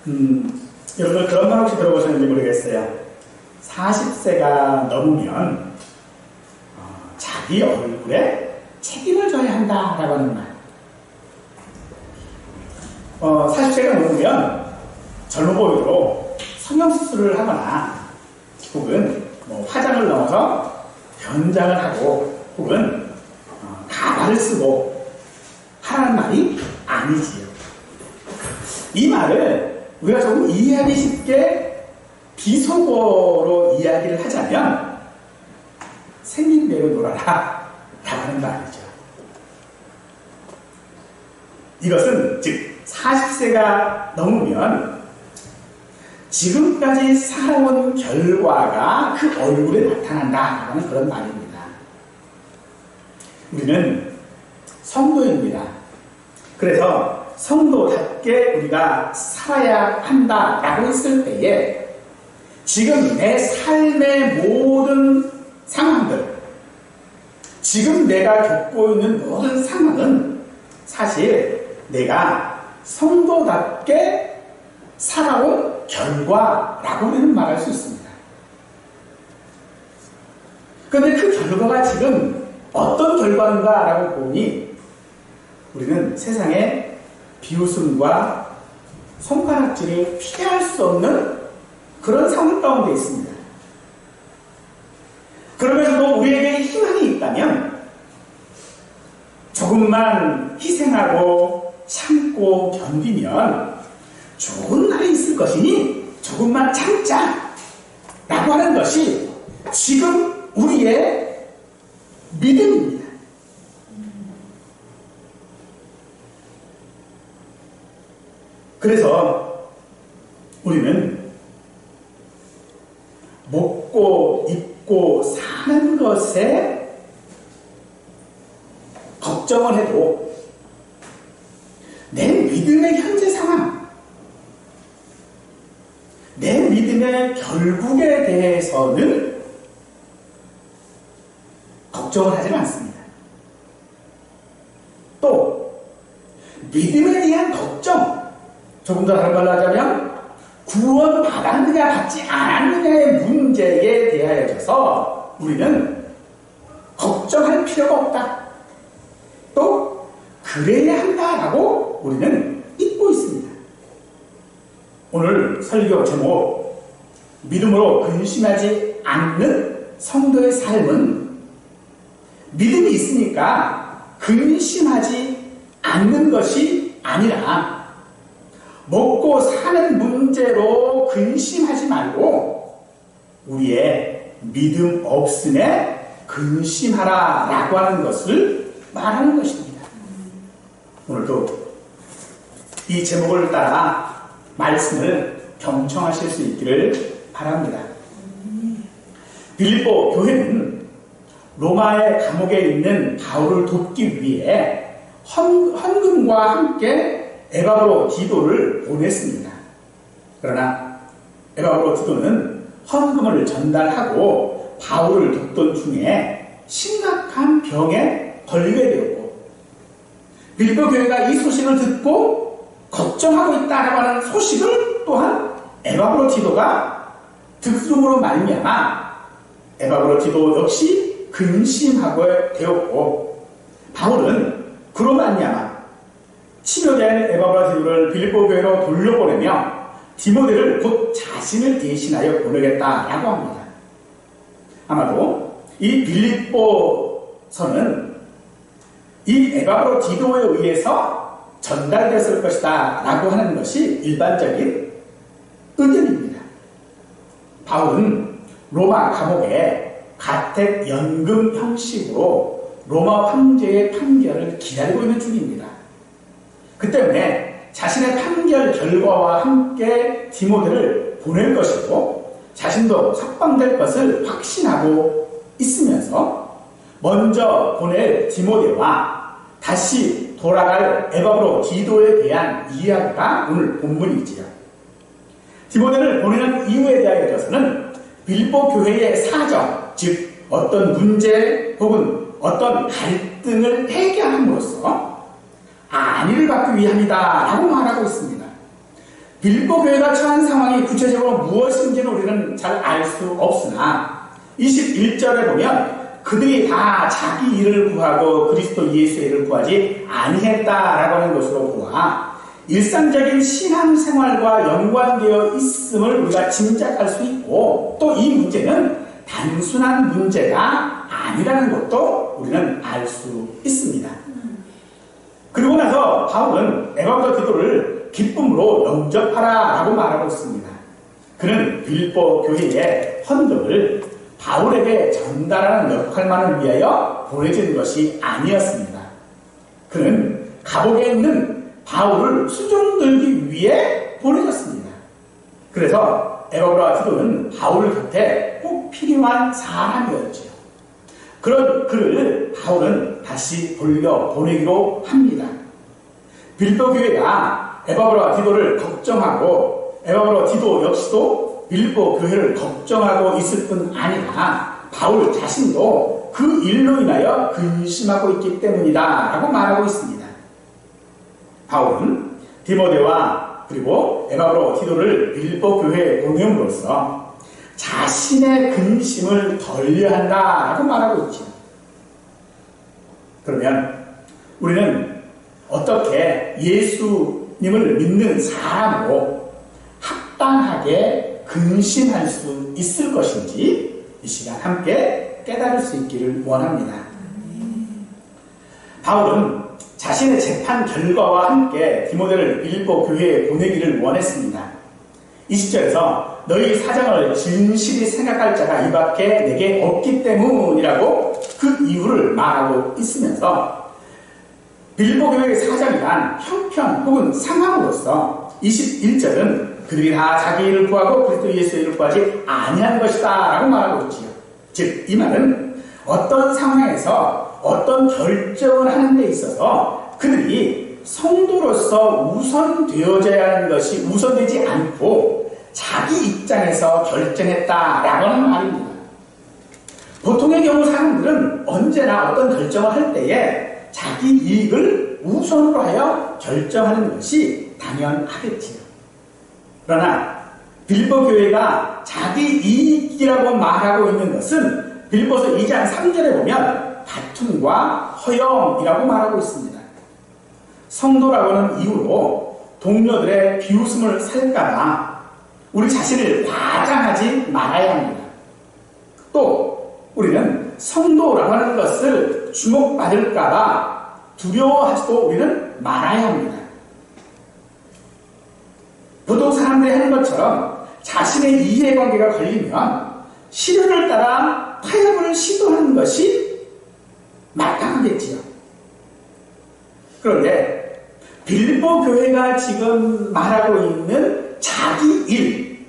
여러분들 그런 말 혹시 들어보셨는지 모르겠어요. 40세가 넘으면 자기 얼굴에 책임을 져야 한다라고 하는 말. 40세가 넘으면 젊어 보이도록 성형수술을 하거나 혹은 화장을 넘어서 변장을 하고 혹은 가발을 쓰고 하라는 말이 아니지요. 이 말을 우리가 조금 이해하기 쉽게 비속어로 이야기를 하자면 생긴 대로 놀아라 라고 하는 말이죠. 이것은 즉 40세가 넘으면 지금까지 살아온 결과가 그 얼굴에 나타난다 라는 그런 말입니다. 우리는 성도입니다. 그래서 성도답게 우리가 살아야 한다라고 했을 때에 지금 내 삶의 모든 상황들, 지금 내가 겪고 있는 모든 상황은 사실 내가 성도답게 살아온 결과라고는 말할 수 있습니다. 그런데 그 결과가 지금 어떤 결과인가라고 보니 우리는 세상에 비웃음과 손가락질을 피할 수 없는 그런 상황 가운데 있습니다. 그러면서도 우리에게 희망이 있다면 조금만 희생하고 참고 견디면 좋은 날이 있을 것이니 조금만 참자 라고 하는 것이 지금 우리의 믿음입니다. 그래서 우리는 먹고 입고 사는 것에 걱정을 해도 내 믿음의 현재 상황, 내 믿음의 결국에 대해서는 걱정을 하지 않습니다. 또 믿음에 대한 걱정, 조금 더 다른 말로 하자면 구원 받았느냐 받지 않았느냐의 문제에 대하여져서 우리는 걱정할 필요가 없다. 또 그래야 한다라고 우리는 잊고 있습니다. 오늘 설교 제목 믿음으로 근심하지 않는 성도의 삶은 믿음이 있으니까 근심하지 않는 것이 아니라 먹고 사는 문제로 근심하지 말고 우리의 믿음 없음에 근심하라 라고 하는 것을 말하는 것입니다. 오늘도 이 제목을 따라 말씀을 경청하실 수 있기를 바랍니다. 빌립보 교회는 로마의 감옥에 있는 바울을 돕기 위해 헌금과 함께 에바브로 디도를 보냈습니다. 그러나 에바브로 디도는 헌금을 전달하고 바울을 돕던 중에 심각한 병에 걸리게 되었고 빌립보 교회가 이 소식을 듣고 걱정하고 있다라고 하는 소식을 또한 에바브로 디도가 듣음으로 말미암아 에바브로 디도 역시 근심하게 되었고 바울은 그로 말미암아 치료된 에바브로 디도를 빌립보 교회로 돌려보내며 디모데를 곧 자신을 대신하여 보내겠다라고 합니다. 아마도 이 빌립보서는 이 에바브로 디도에 의해서 전달됐을 것이다 라고 하는 것이 일반적인 의견입니다. 바울은 로마 감옥에 가택연금 형식으로 로마 황제의 판결을 기다리고 있는 중입니다. 그 때문에 자신의 판결 결과와 함께 디모데를 보낼 것이고 자신도 석방될 것을 확신하고 있으면서 먼저 보낼 디모데와 다시 돌아갈 에바브로 디도에 대한 이야기가 오늘 본문이지요. 디모데를 보내는 이유에 대하여서는 빌립보 교회의 사정, 즉 어떤 문제 혹은 어떤 갈등을 해결함으로써 안위를 받기 위함이다 라고 말하고 있습니다. 빌보 교회가 처한 상황이 구체적으로 무엇인지는 우리는 잘 알 수 없으나 21절에 보면 그들이 다 자기 일을 구하고 그리스도 예수의 일을 구하지 아니했다라고 하는 것으로 보아 일상적인 신앙생활과 연관되어 있음을 우리가 짐작할 수 있고 또 이 문제는 단순한 문제가 아니라는 것도 우리는 알 수 있습니다. 그리고 나서 바울은 에바브라 디도를 기쁨으로 영접하라라고 말하고 있습니다. 그는 빌보 교회의 헌금을 바울에게 전달하는 역할만을 위하여 보내진 것이 아니었습니다. 그는 감옥에 있는 바울을 수종 들기 위해 보내졌습니다. 그래서 에바브라 디도는 바울 곁에 꼭 필요한 사람이었죠. 그런 그를 바울은 다시 돌려보내기로 합니다. 빌보 교회가 에바브라 디도를 걱정하고 에바브라 디도 역시도 빌보 교회를 걱정하고 있을 뿐 아니라 바울 자신도 그 일로 인하여 근심하고 있기 때문이다 라고 말하고 있습니다. 바울은 디모데와 그리고 에바브라 디도를 빌보 교회에 보냄으로써 자신의 근심을 덜려야 한다라고 말하고 있죠. 그러면 우리는 어떻게 예수님을 믿는 사람으로 합당하게 근심할 수 있을 것인지 이 시간 함께 깨달을 수 있기를 원합니다. 바울은 자신의 재판 결과와 함께 디모데를 빌보 교회에 보내기를 원했습니다. 20절에서 너희 사정을 진실히 생각할 자가 이 밖에 내게 없기 때문이라고 그 이유를 말하고 있으면서 빌보 교회의 사정이란 형편 혹은 상황으로서 21절은 그들이 다 자기 일을 구하고 그리스도 예수의 일을 구하지 아니한 것이다 라고 말하고 있지요. 즉 이 말은 어떤 상황에서 어떤 결정을 하는 데 있어서 그들이 성도로서 우선되어져야 하는 것이 우선되지 않고 자기 입장에서 결정했다라고 하는 말입니다. 보통의 경우 사람들은 언제나 어떤 결정을 할 때에 자기 이익을 우선으로 하여 결정하는 것이 당연하겠지요. 그러나 빌보 교회가 자기 이익이라고 말하고 있는 것은 빌보서 2장 3절에 보면 다툼과 허영이라고 말하고 있습니다. 성도라고 하는 이유로 동료들의 비웃음을 살까봐 우리 자신을 과장하지 말아야 합니다. 또 우리는 성도라고 하는 것을 주목받을까봐 두려워하지도 우리는 말아야 합니다. 보통 사람들이 하는 것처럼 자신의 이해관계가 걸리면 시련을 따라 타협을 시도하는 것이 마땅하겠지요. 그런데 빌보 교회가 지금 말하고 있는 자기 일이라고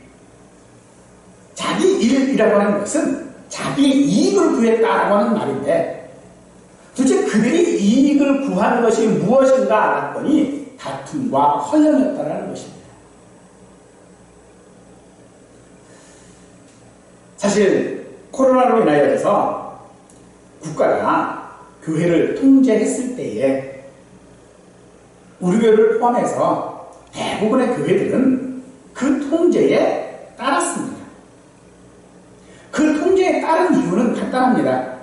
하는 것은 자기 이익을 구했다라고 하는 말인데 도대체 그들이 이익을 구하는 것이 무엇인가 알았더니 다툼과 허영이었다라는 것입니다. 사실 코로나로 인하여서 국가가 교회를 통제했을 때에 우리 교회를 포함해서 대부분의 교회들은 그 통제에 따랐습니다. 그 통제에 따른 이유는 간단합니다.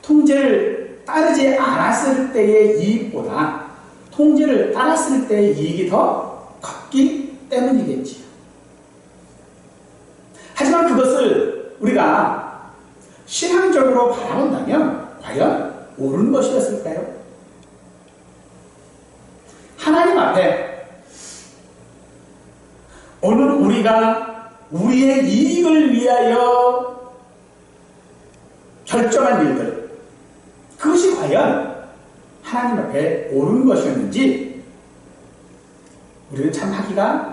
통제를 따르지 않았을 때의 이익보다 통제를 따랐을 때의 이익이 더 컸기 때문이겠지요. 하지만 그것을 우리가 신앙적으로 바라본다면 과연 옳은 것이었을까요? 하나님 앞에 오늘 우리가 우리의 이익을 위하여 결정한 일들, 그것이 과연 하나님 앞에 옳은 것이었는지 우리는 참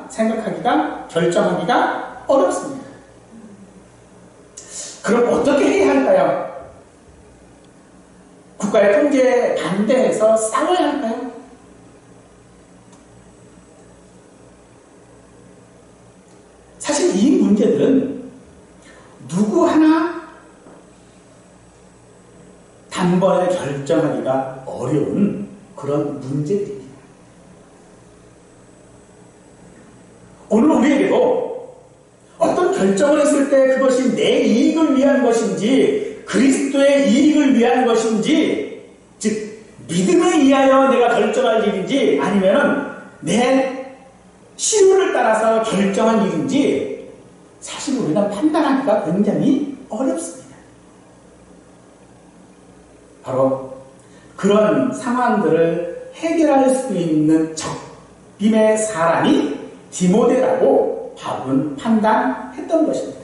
생각하기가, 결정하기가 어렵습니다. 그럼 어떻게 해야 할까요? 국가의 통제에 반대해서 싸워야 할까요? 사실 이 문제들은 누구 하나 단번에 결정하기가 어려운 그런 문제들입니다. 결정을 했을 때 그것이 내 이익을 위한 것인지 그리스도의 이익을 위한 것인지, 즉 믿음에 의하여 내가 결정할 일인지 아니면 내 실효를 따라서 결정한 일인지 사실 우리가 판단하기가 굉장히 어렵습니다. 바로 그런 상황들을 해결할 수 있는 적임의 사람이 디모데라고 바울은 판단했던 것입니다.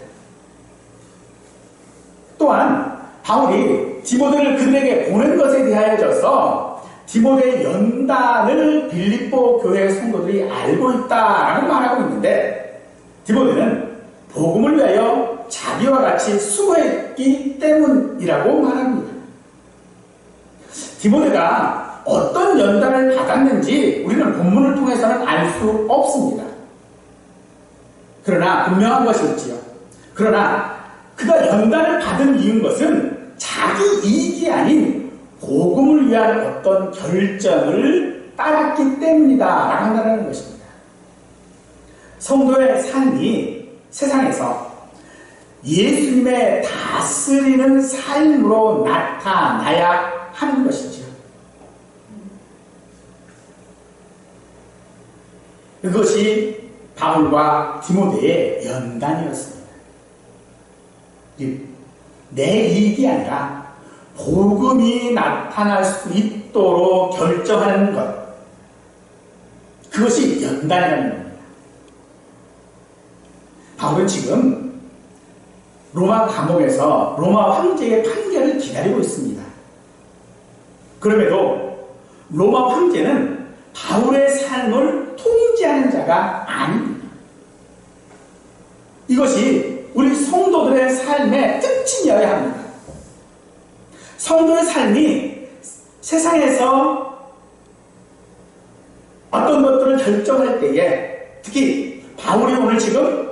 또한 바울이 디모데를 그들에게 보낸 것에 대하여져서 디모데의 연단을 빌립보 교회 성도들이 알고 있다라고 말하고 있는데, 디모데는 복음을 위하여 자기와 같이 수고했기 때문이라고 말합니다. 디모데가 어떤 연단을 받았는지 우리는 본문을 통해서는 알 수 없습니다. 그러나 분명한 것이 있지요. 그러나 그가 연단을 받은 이유인 것은 자기 이익이 아닌 복음을 위한 어떤 결정을 따랐기 때문이다 라고 한다는 것입니다. 성도의 삶이 세상에서 예수님의 다스리는 삶으로 나타나야 하는 것이죠. 그것이 바울과 디모데의 연단이었습니다. 내 이익이 아니라 복음이 나타날 수 있도록 결정하는 것, 그것이 연단이라는 겁니다. 바울은 지금 로마 감옥에서 로마 황제의 판결을 기다리고 있습니다. 그럼에도 로마 황제는 바울의 삶을 통제하는 자가 아닙니다. 이것이 우리 성도들의 삶의 특징이어야 합니다. 성도의 삶이 세상에서 어떤 것들을 결정할 때에, 특히 바울이 오늘 지금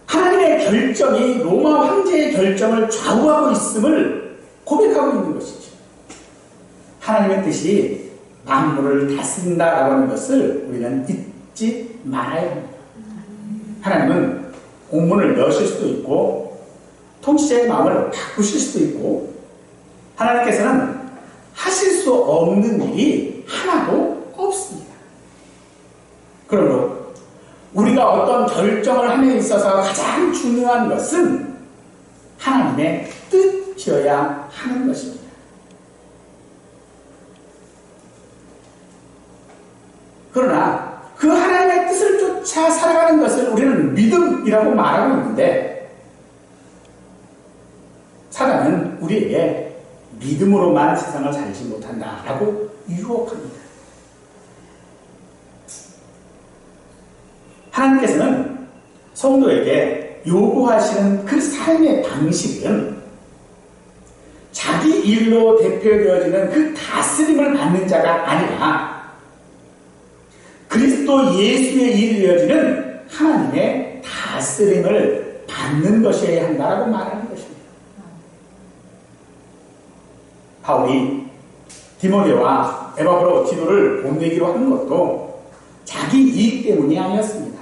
하나님의 결정이 로마 황제의 결정을 좌우하고 있음을 고백하고 있는 것이죠. 하나님의 뜻이 만물을 다스린다라고 하는 것을 우리는 잊지 말아야 합니다. 하나님은 공문을 여실 수도 있고 통치자의 마음을 바꾸실 수도 있고, 하나님께서는 하실 수 없는 일이 하나도 없습니다. 그러므로 우리가 어떤 결정을 함에 있어서 가장 중요한 것은 하나님의 뜻이어야 하는 것입니다. 그러나 그 하나님의 뜻을 쫓아 살아가는 것을 우리는 믿음이라고 말하고 있는데, 사단은 우리에게 믿음으로만 세상을 살지 못한다라고 유혹합니다. 하나님께서는 성도에게 요구하시는 그 삶의 방식은 자기 일로 대표되어지는 그 다스림을 받는 자가 아니라 그리스도 예수의 일이 되어지는 하나님의 다스림을 받는 것이어야 한다라고 말하는 것입니다. 바울이 디모데와 에바브로 디도를 보내기로 한 것도 자기 이익 때문이 아니었습니다.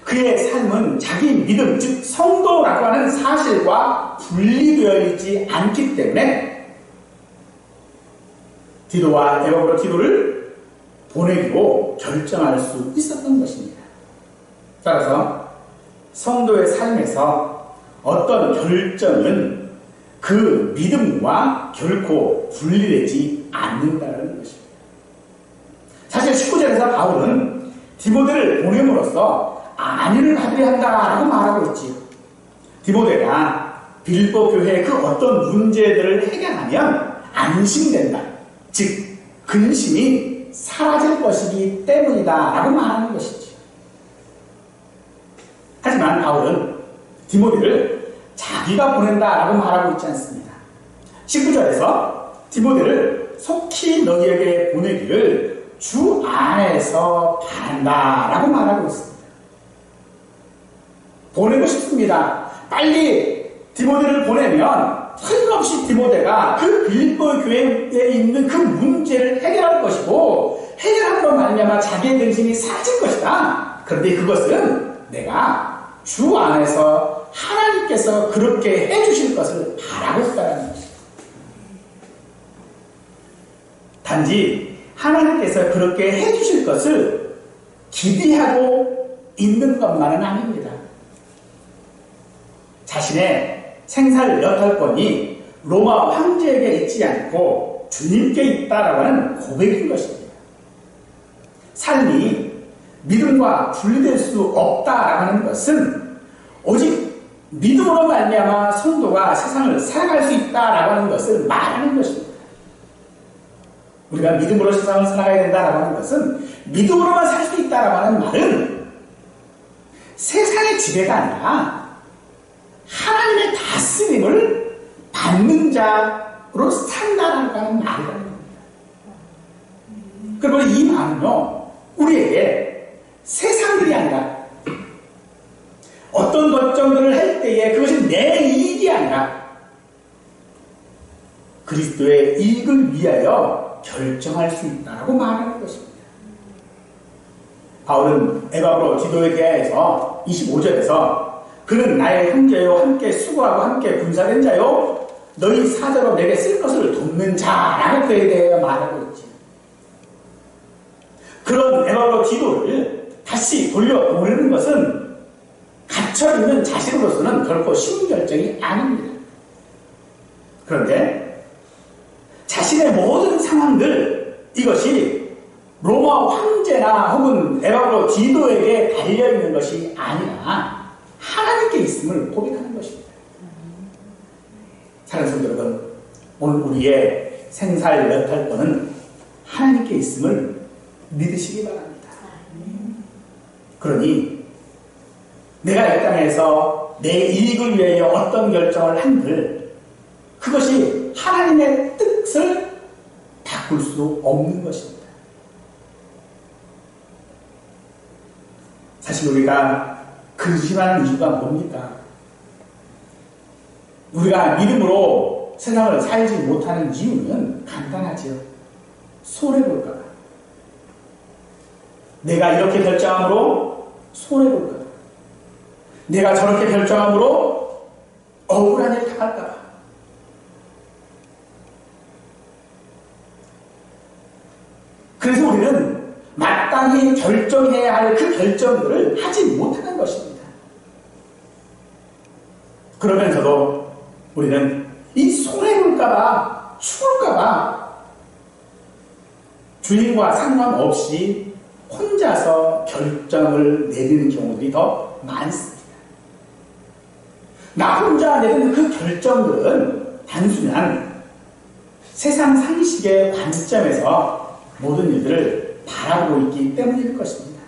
그의 삶은 자기 믿음, 즉 성도라고 하는 사실과 분리되어 있지 않기 때문에 디도와 에바브로 디도를 보내기로 결정할 수 있었던 것입니다. 따라서 성도의 삶에서 어떤 결정은 그 믿음과 결코 분리되지 않는다는 것입니다. 사실 19절에서 바울은 디모데를 보냄으로써 안위를 받으려 한다라고 말하고 있지요. 디모데가 빌립보 교회의 그 어떤 문제들을 해결하면 안심된다, 즉 근심이 사라질 것이기 때문이다 라고 말하는 것이죠. 하지만 바울은 디모데를 자기가 보낸다라고 말하고 있지 않습니다. 19절에서 디모데를 속히 너희에게 보내기를 주 안에서 바란다라고 말하고 있습니다. 보내고 싶습니다. 빨리 디모데를 보내면 틀림없이 디모데가 그 빌립보 교회에 있는 그 문제를 해결할 것이고, 해결함으로 말미암아 자기의 근심이 사라질 것이다. 그런데 그것은 내가 주 안에서 하나님께서 그렇게 해주실 것을 바라고 있다는 것입니다. 단지 하나님께서 그렇게 해주실 것을 기대하고 있는 것만은 아닙니다. 자신의 생살 여탈권이 로마 황제에게 있지 않고 주님께 있다라고 하는 고백인 것입니다. 삶이 믿음과 분리될 수 없다라고 하는 것은 오직 믿음으로 말미암아 성도가 세상을 살아갈 수 있다라고 하는 것을 말하는 것입니다. 우리가 믿음으로 세상을 살아가야 된다라고 하는 것은 믿음으로만 살 수 있다라고 하는 말은 세상의 지배가 아니라 하나님의 다스림을 받는 자로 산다라고 하는 말이라는 겁니다. 그리고 이 말은요, 우리에게 세상들이 아니라 어떤 결정들을 할 때에 그것이 내 이익이 아니라 그리스도의 이익을 위하여 결정할 수 있다라고 말하는 것입니다. 바울은 에바브로 디도에 대하여서 25절에서 그는 나의 형제요 함께 수고하고 함께 군사된 자요 너희 사자로 내게 쓸 것을 돕는 자라고 그에 대해 말하고 있지. 그런 에바브로 디도를 다시 돌려보내는 것은 갇혀있는 자신으로서는 결코 쉬운 결정이 아닙니다. 그런데 자신의 모든 상황들, 이것이 로마 황제나 혹은 에바브로 디도에게 달려있는 것이 아니라 하나님께 있음을 고백하는 것입니다. 사랑하는 성도 여러분, 오늘 우리의 생살 여탈권은 하나님께 있음을 믿으시기 바랍니다. 그러니 내가 이 땅에서 내 이익을 위하여 어떤 결정을 한들 그것이 하나님의 뜻을 바꿀 수 없는 것입니다. 사실 우리가 근심하는 이유가 뭡니까? 우리가 믿음으로 세상을 살지 못하는 이유는 간단하지요. 손해볼까 봐. 내가 이렇게 결정함으로 손해볼까 봐. 내가 저렇게 결정함으로 억울한 일 당할까 봐. 그래서 우리는 마땅히 결정해야 할 그 결정들을 하지 못하는 것입니다. 그러면서도 우리는 이 손해볼까봐, 죽을까봐 주인과 상관없이 혼자서 결정을 내리는 경우들이 더 많습니다. 나 혼자 내리는 그 결정들은 단순한 세상 상식의 관점에서 모든 일들을 바라보고 있기 때문일 것입니다.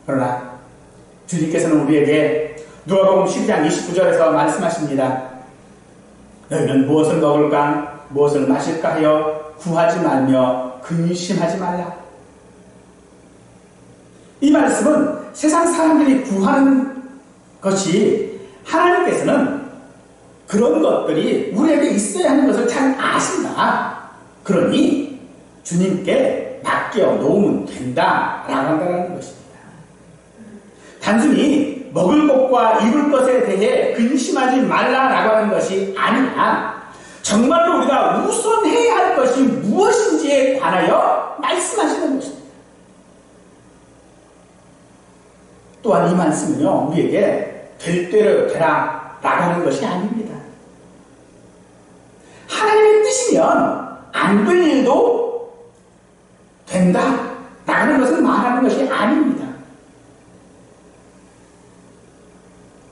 그러나 주님께서는 우리에게 누가복음 12장 29절에서 말씀하십니다. 너희는 무엇을 먹을까 무엇을 마실까 하여 구하지 말며 근심하지 말라. 이 말씀은 세상 사람들이 구하는 것이 하나님께서는 그런 것들이 우리에게 있어야 하는 것을 잘 아신다. 그러니 주님께 맡겨 놓으면 된다라고 한다는 것입니다. 단순히 먹을 것과 입을 것에 대해 근심하지 말라라고 하는 것이 아니라 정말로 우리가 우선해야 할 것이 무엇인지에 관하여 말씀하시는 것입니다. 또한 이 말씀은요, 우리에게 될 대로 되라 라고 하는 것이 아닙니다. 하나님의 뜻이면 안 될 일도 된다 라는 것을 말하는 것이 아닙니다.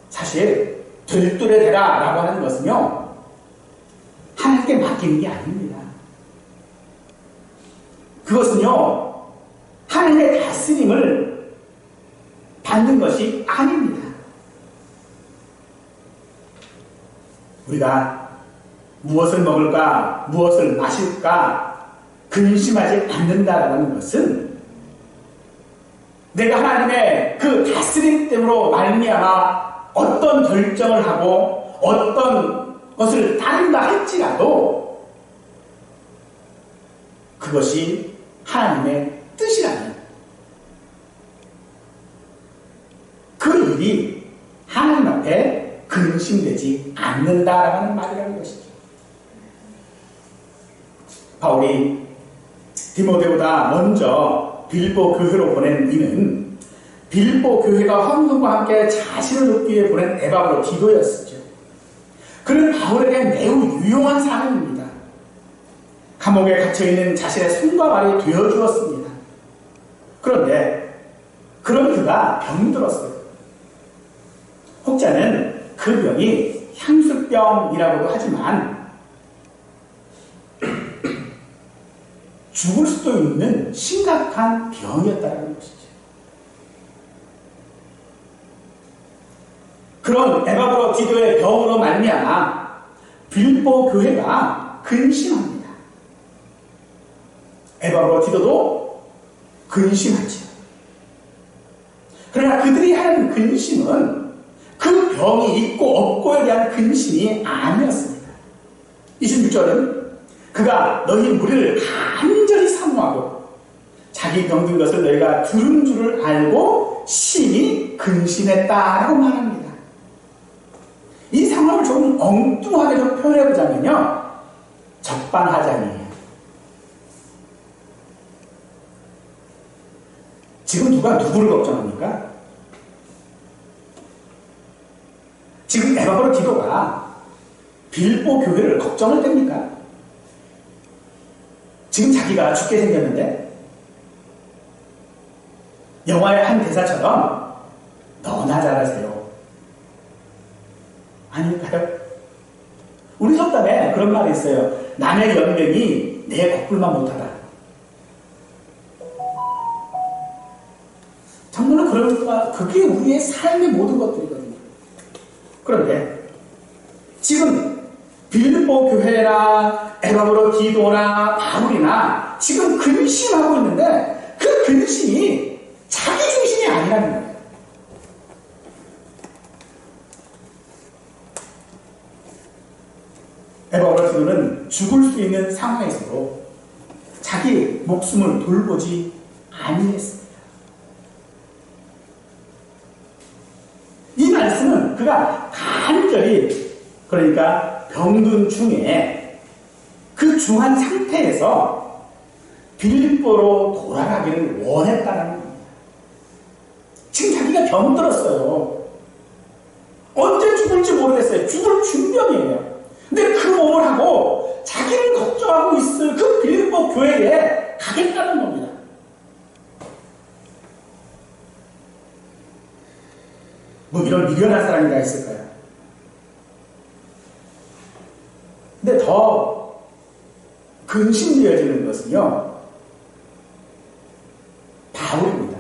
사실 될 대로 되라 라고 하는 것은요, 하나님께 맡기는 게 아닙니다. 그것은요, 하나님의 다스림을 받는 것이 아닙니다. 우리가 무엇을 먹을까, 무엇을 마실까 근심하지 않는다라는 것은 내가 하나님의 그 다스림 때문에 말미암아 어떤 결정을 하고 어떤 것을 따른다 할지라도 그것이 하나님의 뜻이라는 그들이 하나님 앞에 근심되지 않는다라는 말이라는 것이죠. 바울이 디모데보다 먼저 빌보 교회로 보낸 이는 빌보 교회가 헌금과 함께 자신을 돕기 위해 보낸 에바브로 디도였었죠. 그는 바울에게 매우 유용한 사람입니다. 감옥에 갇혀있는 자신의 손과 발이 되어주었습니다. 그런데 그런 그가 병들었어요. 혹자는 그 병이 향수병이라고도 하지만 죽을 수도 있는 심각한 병이었다는 것이죠. 그런 에바브로 디도의 병으로 말미암아 빌보 교회가 근심합니다. 에바브로 디도도 근심하죠. 그러나 그들이 하는 근심은 그 병이 있고 없고에 대한 근심이 아니었습니다. 26절은 그가 너희 무리를 간절히 사모하고 자기 병든 것을 너희가 들은 줄을 알고 심히 근심했다라고 말합니다. 이 상황을 조금 엉뚱하게 좀 표현해보자면요, 적반하장이에요. 지금 누가 누구를 걱정합니까? 지금 에바브로 디도가 빌보 교회를 걱정을 됩니까? 지금 자기가 죽게 생겼는데 영화의 한 대사처럼 너나 잘하세요. 아닐까요? 우리 속담에 그런 말이 있어요. 남의 연명이 내 거꾸로만 못하다. 정말로 그런, 그게 우리의 삶의 모든 것들이거든요. 그런데 지금 빌보 교회나 에바브로 디도나 바울이나 지금 근심하고 있는데 그 근심이 자기 중심이 아니라는 거예요. 에바브로 디도는 죽을 수 있는 상황에서도 자기 목숨을 돌보지 아니했습니다. 이 말씀은 그가 간절히, 그러니까 병든 중에 그 중한 상태에서 빌립보로 돌아가기를 원했다는 겁니다. 지금 자기가 병들었어요. 언제 죽을지 모르겠어요. 죽을 중병이에요. 근데 그 몸을 하고 자기를 걱정하고 있을 그 빌립보 교회에 가겠다는 겁니다. 뭐 이런 미련한 사람이 다 있을까요? 근데 더 근심되어지는 것은요, 바울입니다.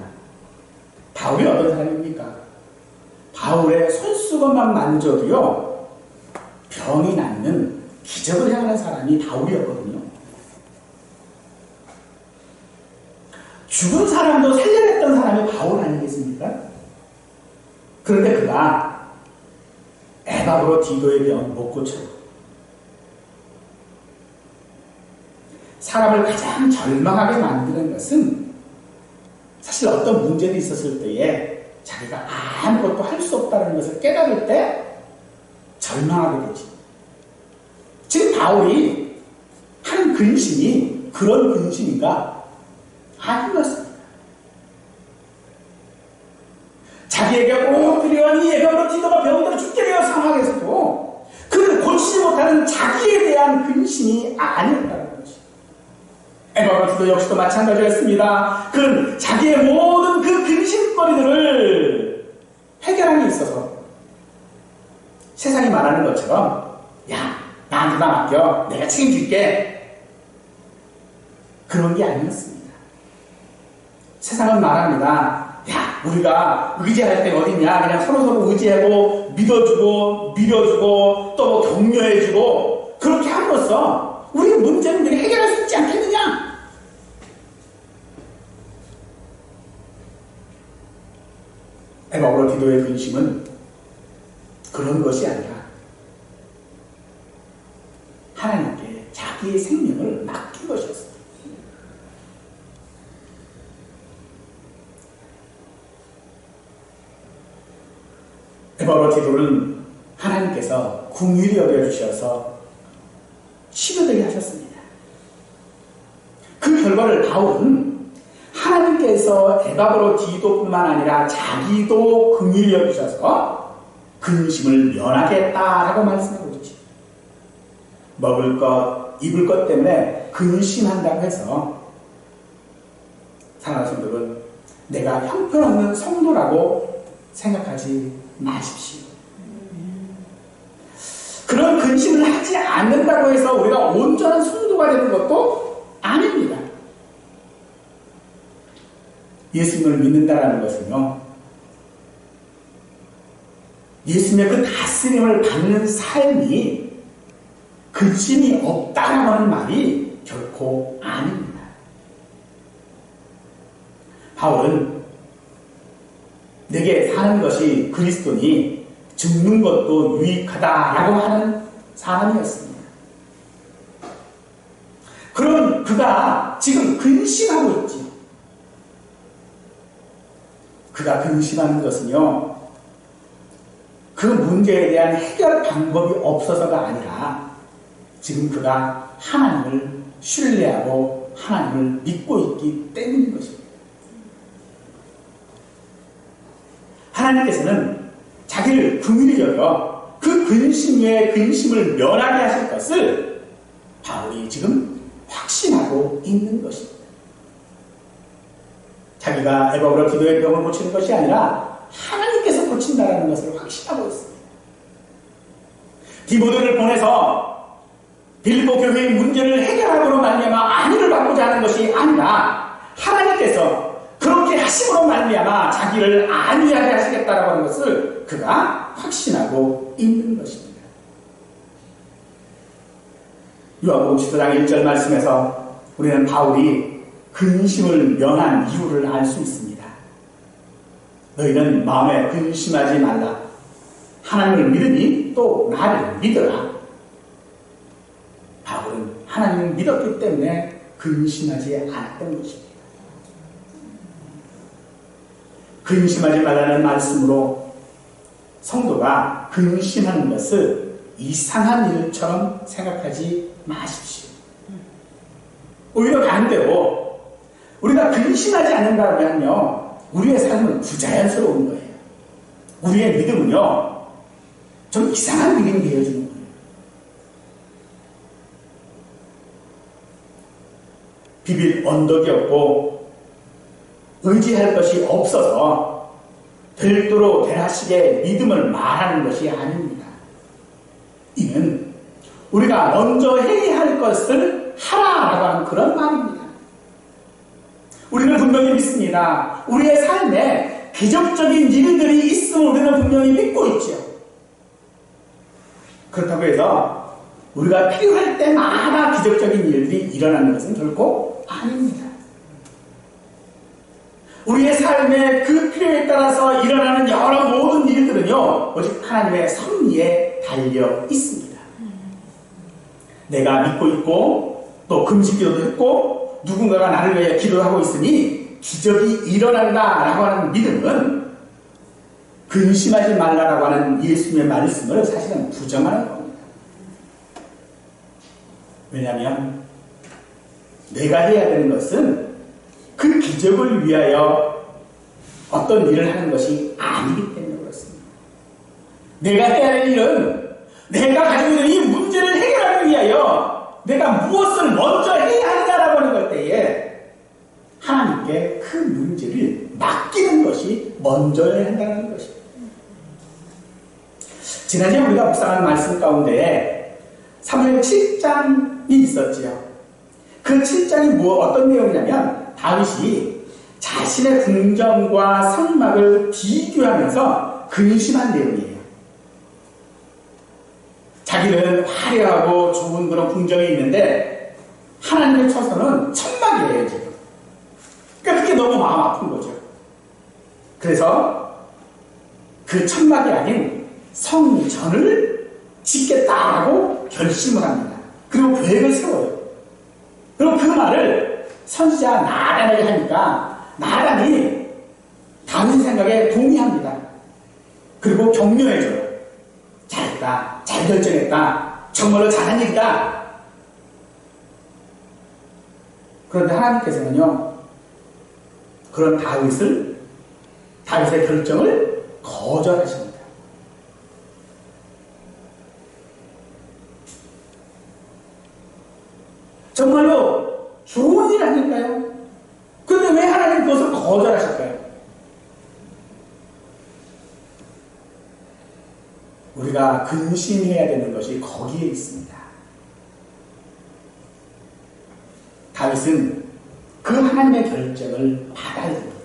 바울이 어떤 사람입니까? 바울의 손수건만 만져도요, 병이 낫는 기적을 행하는 사람이 바울이었거든요. 죽은 사람도 살려냈던 사람이 바울 아니겠습니까? 그런데 그가 에바브로 디도의 병을 못 고쳐요. 사람을 가장 절망하게 만드는 것은 사실 어떤 문제도 있었을 때에 자기가 아무것도 할 수 없다는 것을 깨달을 때 절망하게 되지. 지금 바울이 하는 근심이 그런 근심인가? 아닌 것입니다. 자기에게 꼭 필요한 이 에바브로 디도가 병들어 죽게 되어 상황에서도 그를 고치지 못하는 자기에 대한 근심이 아니었다는 것이. 에바브로 디도 역시도 마찬가지였습니다. 그는 자기의 모든 그 근심거리들을 해결함에 있어서 세상이 말하는 것처럼, 야, 나한테만 맡겨, 내가 책임질게, 그런 게 아니었습니다. 세상은 말합니다. 야, 우리가 의지할 데가 어딨냐, 그냥 서로서로 의지하고 믿어주고 밀어주고 또 격려해주고 그렇게 함으로써 우리 문제는 그냥 해결할 수 있지 않겠느냐. 에바브로 디도의 근심은 그런 것이 아니라 하나님께 자기의 생명을 맡긴 것이었습니다. 에바로 디도를 하나님께서 긍휼히 여겨주셔서 치료되게 하셨습니다. 그 결과를 바울은 하나님께서 에바브로 디도뿐만 아니라 자기도 긍휼히 여기셔서 근심을 면하게 했다라고 말씀하고 있죠. 먹을 것, 입을 것 때문에 근심한다고 해서 사랑하는 성도는 내가 형편없는 성도라고 생각하지 마십시오. 그런 근심을 하지 않는다고 해서 우리가 온전한 성도가 되는 것도 아닙니다. 예수님을 믿는다라는 것은요, 예수님의 그 다스림을 받는 삶이 근심이 없다라고 하는 말이 결코 아닙니다. 바울은 내게 사는 것이 그리스도니 죽는 것도 유익하다라고 하는 사람이었습니다. 그럼 그가 지금 근심하고 있지. 그가 근심하는 것은요, 그 문제에 대한 해결 방법이 없어서가 아니라 지금 그가 하나님을 신뢰하고 하나님을 믿고 있기 때문인 것입니다. 하나님께서는 자기를 긍휼히 여겨 그 근심 위에 근심을 면하게 하실 것을 바울이 지금 확신하고 있는 것입니다. 자기가 에바브로 디도의 병을 고치는 것이 아니라 하나님께서 고친다라는 것을 확신하고 있습니다. 디모데를 보내서 빌립보 교회의 문제를 해결하고로 말미암아 안위를 받고자 하는 것이 아니라 하나님께서 그렇게 하심으로 말미암아 자기를 안위하게 하시겠다라고 하는 것을 그가 확신하고 있는 것입니다. 요한복음 10장 1절 말씀에서 우리는 바울이 근심을 면한 이유를 알 수 있습니다. 너희는 마음에 근심하지 말라. 하나님을 믿으니 또 나를 믿어라. 바울은 하나님을 믿었기 때문에 근심하지 않았던 것입니다. 근심하지 말라는 말씀으로 성도가 근심하는 것을 이상한 일처럼 생각하지 마십시오. 오히려 반대로 우리가 근심하지 않는다면요, 우리의 삶은 부자연스러운 거예요. 우리의 믿음은요, 좀 이상한 믿음이 되어지는 거예요. 비빌 언덕이 없고 의지할 것이 없어서 별도로 대낮식의 믿음을 말하는 것이 아닙니다. 이는 우리가 먼저 해야 할 것을 하라라고 하는 그런 말입니다. 우리는 분명히 믿습니다. 우리의 삶에 기적적인 일들이 있음을 우리는 분명히 믿고 있죠. 그렇다고 해서 우리가 필요할 때마다 기적적인 일들이 일어나는 것은 결코 아닙니다. 우리의 삶의 그 필요에 따라서 일어나는 여러 모든 일들은요, 오직 하나님의 섭리에 달려 있습니다. 내가 믿고 있고 또 금식기도도 했고 누군가가 나를 위해 기도하고 있으니 기적이 일어난다라고 하는 믿음은 근심하지 말라라고 하는 예수님의 말씀을 사실은 부정하는 겁니다. 왜냐하면 내가 해야 되는 것은 그 기적을 위하여 어떤 일을 하는 것이 아니기 때문에 그렇습니다. 내가 해야 할 일은 내가 가지고 있는 이 문제를 해결하기 위하여 내가 무엇을 먼저 해야 하느냐라고 하는 것 때에 하나님께 그 문제를 맡기는 것이 먼저야 한다는 것입니다. 지난주에 우리가 묵상한 말씀 가운데 사무엘 7장이 있었지요. 그 7장이 어떤 내용이냐면 다윗이 자신의 궁정과 성막을 비교하면서 근심한 내용이에요. 자기는 화려하고 좋은 그런 궁정이 있는데 하나님의 처소는 천막이에요, 지금. 그러니까 그게 너무 마음 아픈 거죠. 그래서 그 천막이 아닌 성전을 짓겠다라고 결심을 합니다. 그리고 계획을 세워요. 그리고 그 말을 선지자 나단에게 하니까 나단이 다윗 생각에 동의합니다. 그리고 격려해줘요. 잘했다. 잘 결정했다. 정말로 잘한 일이다. 그런데 하나님께서는요, 그런 다윗의 결정을 거절하십니다. 정말로 좋은 일 아닐까요? 그런데 왜 하나님 그것을 거절하실까요? 우리가 근심해야 되는 것이 거기에 있습니다. 다윗은 그 하나님의 결정을 받아야 됩니다.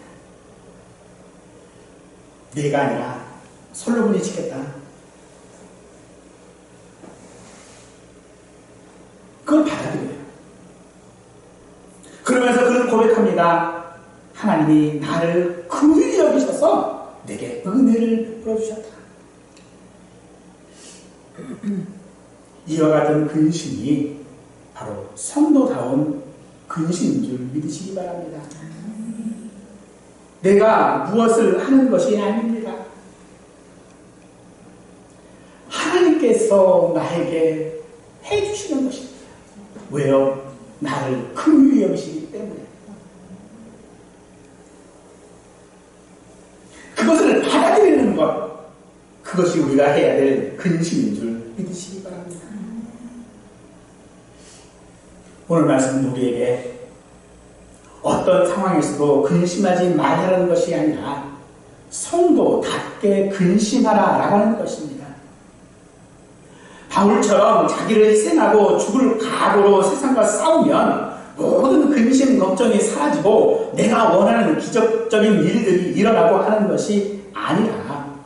내가 아니라 솔로몬이 지켰다. 그걸 받아들여요. 그러면서 그는 고백합니다. 하나님이 나를 긍휼히 여기셔서 내게 은혜를 베풀어주셨다. 이와 같은 근심이 바로 성도다운 근심인 줄 믿으시기 바랍니다. 내가 무엇을 하는 것이 아닙니다. 하나님께서 나에게 해주시는 것입니다. 왜요? 나를 긍휼히 여기시기 때문에. 그것을 받아들이는 것, 그것이 우리가 해야 될 근심인 줄 믿으시기 바랍니다. 오늘 말씀은 우리에게 어떤 상황에서도 근심하지 말라는 것이 아니라 성도답게 근심하라 라고 하는 것입니다. 바울처럼 자기를 희생하고 죽을 각오로 세상과 싸우면 모든 근심 걱정이 사라지고 내가 원하는 기적적인 일들이 일어나고 하는 것이 아니라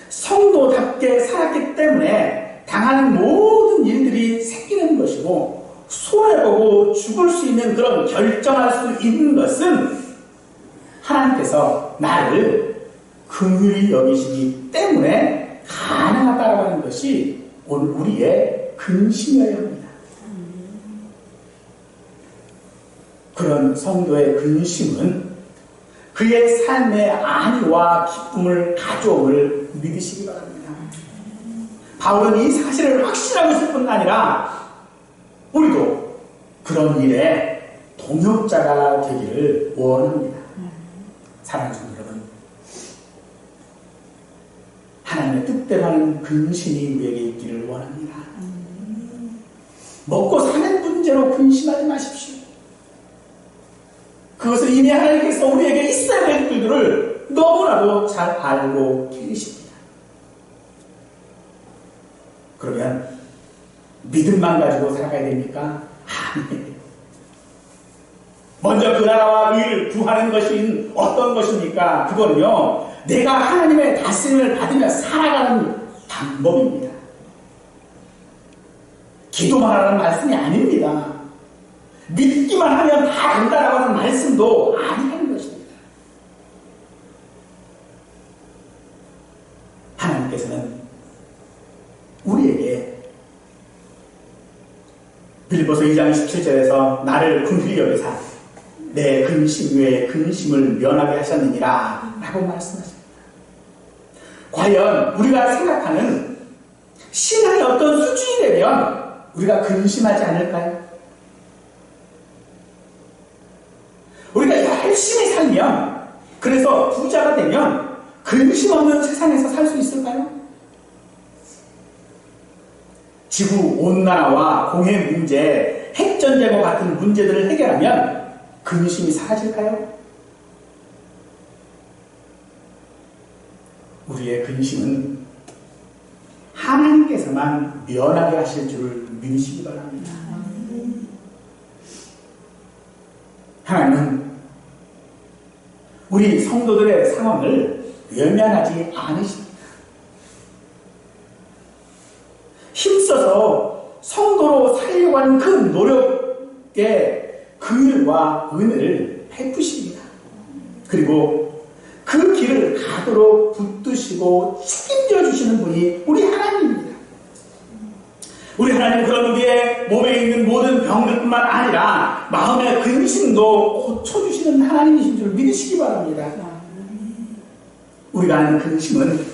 성도답게 살았기 때문에 당하는 모든 일들이 생기는 것이고 손해보고 죽을 수 있는 그런 결정할 수 있는 것은 하나님께서 나를 긍휼히 여기시기 때문에 가능하다고 하는 것이 오늘 우리의 근심이어야 합니다. 그런 성도의 근심은 그의 삶의 안위와 기쁨을 가져옴을 믿으시기 바랍니다. 바울은 이 사실을 확신하고 있을 뿐 아니라 우리도 그런 일에 동역자가 되기를 원합니다. 사랑하는 성도 여러분, 하나님의 뜻대로 하는 근심이 우리에게 있기를 원합니다. 먹고 사는 문제로 근심하지 마십시오. 그것은 이미 하나님께서 우리에게 있어야 될 일들을 너무나도 잘 알고 계십니다. 그러면 믿음만 가지고 살아가야 됩니까? 아니에요. 먼저 그 나라와 의를 구하는 것이 어떤 것입니까? 그거는요, 내가 하나님의 다스림을 받으며 살아가는 방법입니다. 기도만 하라는 말씀이 아닙니다. 믿기만 하면 다 된다라고 하는 말씀도 아니라는 것입니다. 하나님께서는 우리에게 빌립보서 2장 17절에서 나를 긍휼히 여기사 내 근심 외에 근심을 면하게 하셨느니라 라고 말씀하십니다. 과연 우리가 생각하는 신앙의 어떤 수준이 되면 우리가 근심하지 않을까요? 우리가 열심히 살면, 그래서 부자가 되면 근심 없는 세상에서 살 수 있을까요? 지구온난화와 공해 문제, 핵전쟁과 같은 문제들을 해결하면 근심이 사라질까요? 우리의 근심은 하나님께서만 면하게 하실 줄 믿으시기 바랍니다. 하나님은 우리 성도들의 상황을 외면하지 않으십니다. 힘써서 성도로 살려고 하는 그 노력에 긍휼과 은혜를 베푸십니다. 그리고 그 길을 가도록 붙드시고 책임져 주시는 분이 우리 하나님입니다. 우리 하나님은 그런 우리의 몸에 있는 모든 병들뿐만 아니라 마음의 근심도 고쳐주시는 하나님이신 줄 믿으시기 바랍니다. 우리가 아는 근심은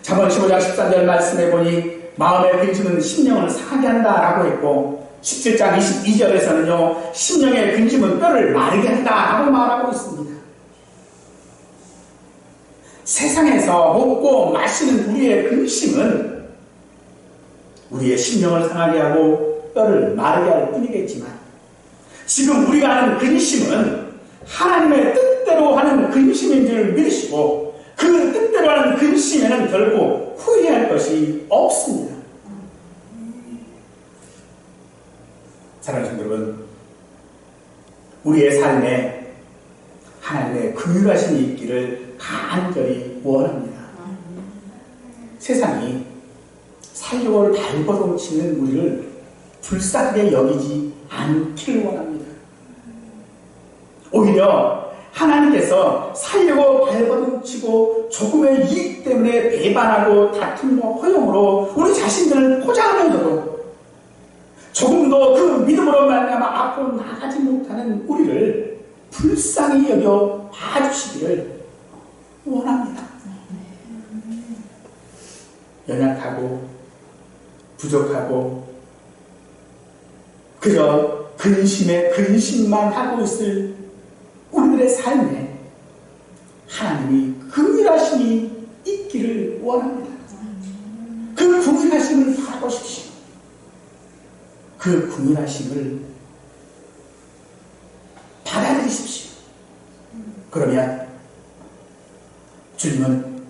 잠언 15장 13절 말씀해 보니 마음의 근심은 심령을 상하게 한다라고 했고 17장 22절에서는요 심령의 근심은 뼈를 마르게 한다라고 말하고 있습니다. 세상에서 먹고 마시는 우리의 근심은 우리의 심령을 상하게 하고 뼈를 마르게 할 뿐이겠지만 지금 우리가 하는 근심은 하나님의 뜻대로 하는 근심인 줄 믿으시고 그 뜻대로 하는 근심에는 결코 후회할 것이 없습니다. 사랑하는 성도 여러분, 우리의 삶에 하나님의 긍휼하심이 있기를 간절히 원합니다. 세상이 살려고 발버둥치는 우리를 불쌍하게 여기지 않기를 원합니다. 오히려 하나님께서 살려고 발버둥치고 조금의 이익 때문에 배반하고 다툼과 허용으로 우리 자신들을 포장하면서도 조금 더 그 믿음으로 말미암아 앞으로 나가지 못하는 우리를 불쌍히 여겨 봐주시기를 원합니다. 연약하고 부족하고 그저 근심에 근심만 하고 있을 우리들의 삶에 하나님이 긍휼하심이 있기를 원합니다. 그 긍휼하심을 바라보십시오. 그 긍휼하심을 받아들이십시오. 그러면 주님은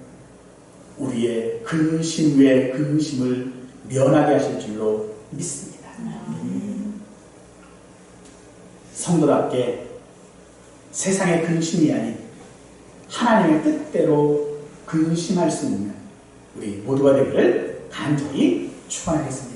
우리의 근심 외 근심을 면하게 하실 줄로 믿습니다. 성도답게 세상의 근심이 아닌 하나님의 뜻대로 근심할 수 있는 우리 모두가 되기를 간절히 축원하겠습니다.